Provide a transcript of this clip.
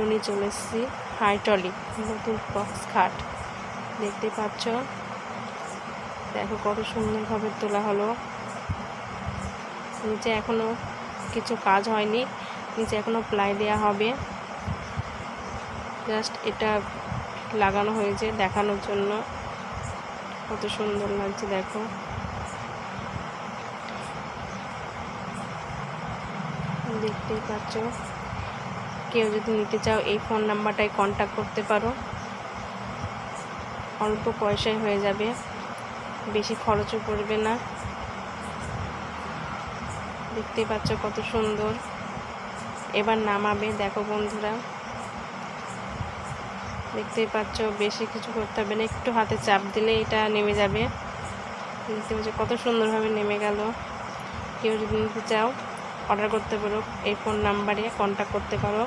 নিয়ে চলে এসেছি হাইটলি নতুন বক্স খাট দেখতে পাচ্ছ। দেখো কত সুন্দরভাবে তোলা হলো। নিচে এখনো কিছু কাজ হয়নি, নিচে এখনো প্লাই দেওয়া হবে। জাস্ট এটা লাগানো হয়েছে দেখানোর জন্য। কত সুন্দর লাগছে দেখো। দেখতেই পাচ্ছ। কেউ যদি নিতে চাও এই ফোন নাম্বারটায় কন্ট্যাক্ট করতে পারো। অল্প পয়সায় হয়ে যাবে, বেশি খরচও পড়বে না। দেখতেই পাচ্ছ কত সুন্দর। এবার নামাবে দেখো বন্ধুরা। দেখতেই পাচ্ছ বেশি কিছু করতে হবে না, একটু হাতে চাপ দিলে এটা নেমে যাবে। দেখতে পাচ্ছ কত সুন্দরভাবে নেমে গেল। কেউ যদি নিতে চাও অর্ডার করতে পারো, এই ফোন নাম্বারে কন্ট্যাক্ট করতে পারো।